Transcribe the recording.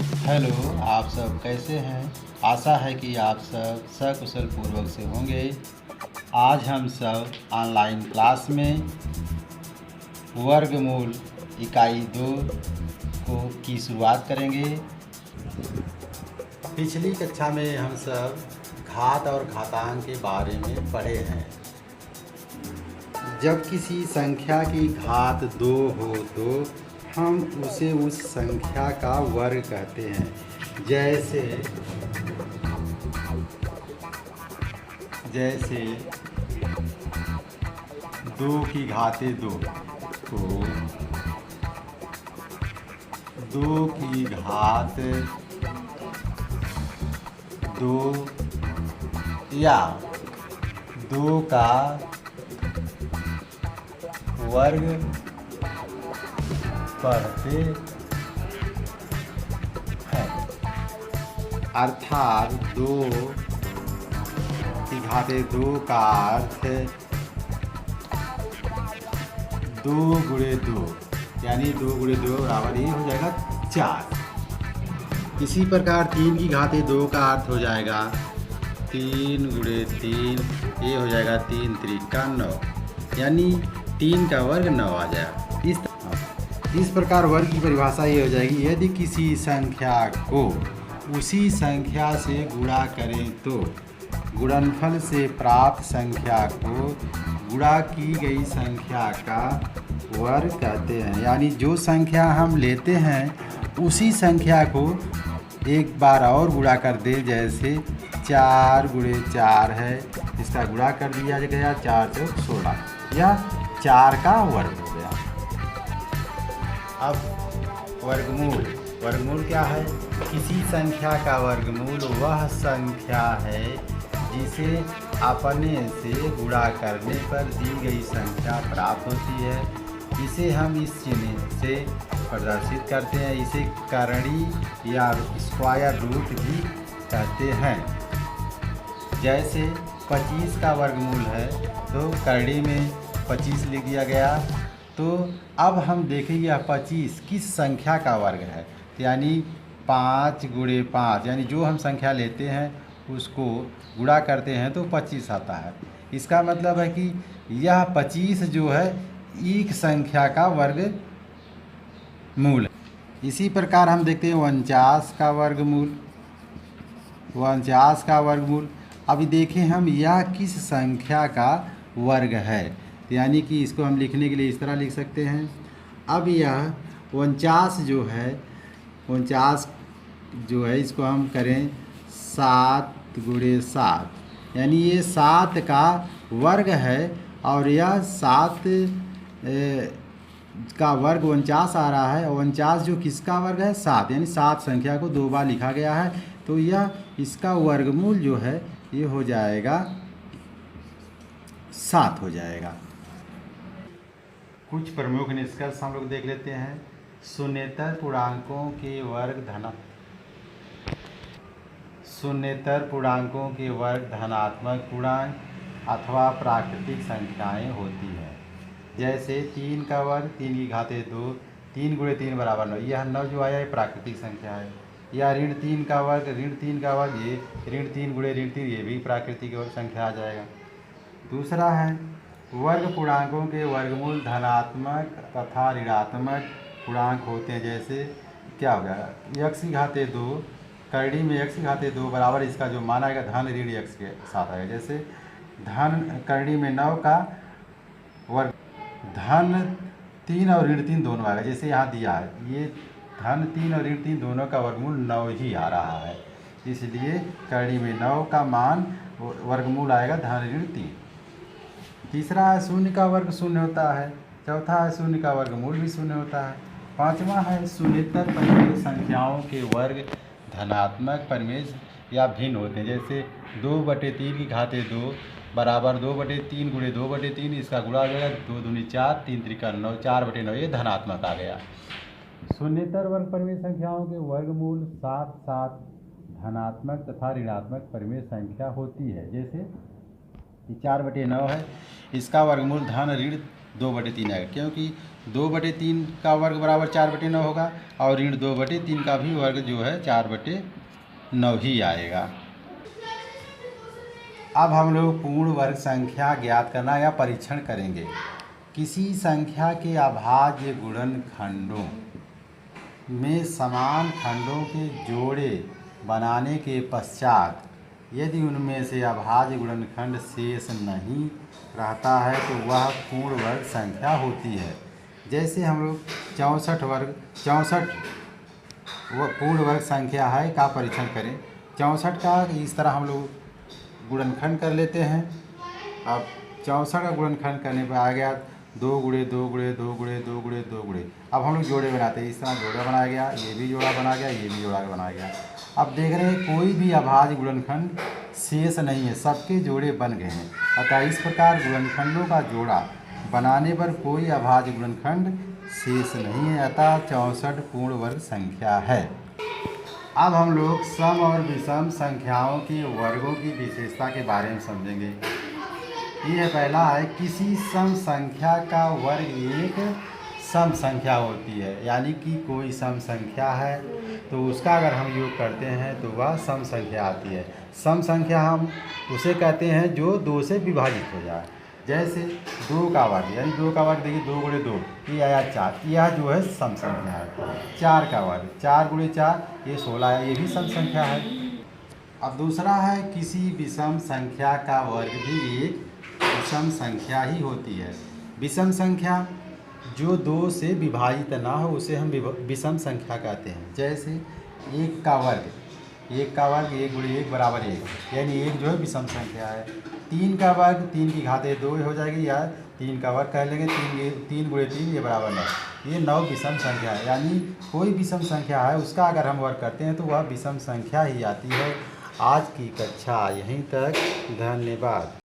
Hello, आप सब कैसे हैं? आशा है कि आप सब सकुशल पूर्वक से होंगे। आज हम सब ऑनलाइन क्लास में वर्गमूल इकाई 2 को की शुरुआत करेंगे। पिछली कक्षा में हम सब घात और घातांक के बारे में पढ़े हैं। जब किसी संख्या की घात 2 हो तो हम उसे उस संख्या का वर्ग कहते हैं। जैसे 2 की घाते 2 तो 2 की घात 2 या 2 का वर्ग पढ़ते हैं। अर्थात 2 की घाते 2 का अर्थ 2 गुणे 2 यानी 2 गुणे 2 बराबर ये हो जाएगा 4। इसी प्रकार 3 की घाते 2 का अर्थ हो जाएगा 3 गुणे 3, ये हो जाएगा 3 त्रिका 9, यानी 3 का वर्ग 9 आ जाएगा। इस प्रकार वर्ग की परिभाषा ये हो जाएगी, यदि किसी संख्या को उसी संख्या से गुणा करें तो गुणनफल से प्राप्त संख्या को गुणा की गई संख्या का वर्ग कहते हैं। यानी जो संख्या हम लेते हैं उसी संख्या को एक बार और गुणा कर दे। जैसे 4 गुणे 4 है, इसका गुणा कर दिया गया 4 चौक 16, या 4 का वर्ग हो गया। अब वर्गमूल क्या है? किसी संख्या का वर्गमूल वह संख्या है जिसे अपने से गुणा करने पर दी गई संख्या प्राप्त होती है। इसे हम इस चिन्ह से प्रदर्शित करते हैं। इसे करणी या स्क्वायर रूट भी कहते हैं। जैसे 25 का वर्गमूल है तो करणी में 25 लिख दिया गया। तो अब हम देखेंगे यह 25 किस संख्या का वर्ग है, यानी 5 गुणे 5, यानी जो हम संख्या लेते हैं उसको गुणा करते हैं तो 25 आता है। इसका मतलब है कि यह 25 जो है एक संख्या का वर्ग मूल है। इसी प्रकार हम देखते हैं 49 का वर्गमूल। अभी देखें हम यह किस संख्या का वर्ग है, यानी कि इसको हम लिखने के लिए इस तरह लिख सकते हैं। अब यह 49 जो है इसको हम करें 7 गुणे 7, यानी ये 7 का वर्ग है और यह 7 का वर्ग 49 आ रहा है। 49 जो किसका वर्ग है? 7, यानी 7 संख्या को 2 बार लिखा गया है। तो यह इसका वर्गमूल जो है ये हो जाएगा 7 हो जाएगा। कुछ प्रमुख निष्कर्ष हम लोग देख लेते हैं। शून्येतर पूर्णांकों के वर्ग धनात्मक पूर्णांक अथवा प्राकृतिक संख्याएं होती हैं। जैसे 3 का वर्ग 3 की घाते 2, 3 गुणे 3 बराबर 9, यह 9 जो आया ये प्राकृतिक संख्या है। या ऋण 3 का वर्ग ये ऋण 3 गुणे ऋण 3, ये भी प्राकृतिक संख्या आ जाएगा। दूसरा है वर्ग पूर्णांकों के वर्गमूल धनात्मक तथा ऋणात्मक पूर्णांक होते हैं। जैसे क्या हो गया, x की घाते 2, करणी में x की घाते 2 बराबर इसका जो मान आएगा धन ऋण x के साथ आएगा। जैसे धन करणी में 9 का वर्ग धन 3 और ऋण 3 दोनों आएगा। जैसे यहाँ दिया है ये धन 3 और ऋण 3 दोनों का वर्गमूल 9 ही आ रहा है, इसलिए करणी में 9 का मान वर्गमूल आएगा धन ऋण 3। तीसरा है शून्य का वर्ग शून्य होता है। चौथा है शून्य का वर्गमूल भी शून्य होता है। पांचवा है शून्येतर परिमेय संख्याओं के वर्ग धनात्मक परिमेय या भिन्न होते हैं। जैसे 2/3 की घाते 2 बराबर 2/3 गुणे 2/3, इसका गुणा हो जाएगा 2 दूनी 4, 3 त्रिका 9, 4/9, ये धनात्मक आ गया। शून्येतर वर्ग परिमेय संख्याओं के वर्गमूल साथ साथ धनात्मक तथा ऋणात्मक परिमेय संख्या होती है। जैसे 4/9 है, इसका वर्गमूल धन ऋण 2/3 आएगा, क्योंकि 2/3 का वर्ग बराबर 4/9 होगा और ऋण 2/3 का भी वर्ग जो है 4/9 ही आएगा। अब हम लोग पूर्ण वर्ग संख्या ज्ञात करना या परीक्षण करेंगे। किसी संख्या के अभाज्य गुणनखंडों में समान खंडों के जोड़े बनाने के पश्चात यदि उनमें से अभाज्य गुणनखंड शेष नहीं रहता है तो वह पूर्ण वर्ग संख्या होती है। जैसे हम लोग 64 पूर्ण वर्ग संख्या है का परीक्षण करें। 64 का इस तरह हम लोग गुणनखंड कर लेते हैं। अब 64 का गुणनखंड करने पर आ गया 2 × 2 × 2 × 2 × 2 × अब हम लोग जोड़े बनाते हैं। इस तरह जोड़ा बनाया गया, ये भी जोड़ा बना गया, ये भी जोड़ा बनाया गया। अब देख रहे हैं कोई भी अभाज्य गुणनखंड शेष नहीं है, सबके जोड़े बन गए हैं। अतः इस प्रकार गुणनखंडों का जोड़ा बनाने पर कोई अभाज्य गुणनखंड शेष नहीं है, अतः 64 पूर्ण वर्ग संख्या है। अब हम लोग सम और विषम संख्याओं के वर्गों की विशेषता के बारे में समझेंगे। यह पहला है, किसी सम संख्या का वर्ग एक सम संख्या होती है, यानी कि कोई सम संख्या है तो उसका अगर हम योग करते हैं तो वह सम संख्या आती है। सम संख्या हम उसे कहते हैं जो 2 से विभाजित हो जाए। जैसे 2 का वर्ग, यानी 2 का वर्ग देखिए 2 × 2 ये आया 4, यह जो है सम संख्या है। 4 का वर्ग 4 × 4 ये 16 है, ये भी सम संख्या है। अब दूसरा है, किसी विषम संख्या का वर्ग भी एक विषम संख्या ही होती है। विषम संख्या जो 2 से विभाजित ना हो उसे हम विषम संख्या कहते हैं। जैसे 1 का वर्ग 1 × 1 बराबर 1, यानी 1 जो है विषम संख्या है। 3 का वर्ग 3 की घाते 2 हो जाएगी, या 3 का वर्ग कह लेंगे। 3 × 3 ये बराबर 9, ये 9 विषम संख्या है। यानी कोई विषम संख्या है उसका अगर हम वर्ग करते हैं तो वह विषम संख्या ही आती है। आज की कक्षा यहीं तक, धन्यवाद।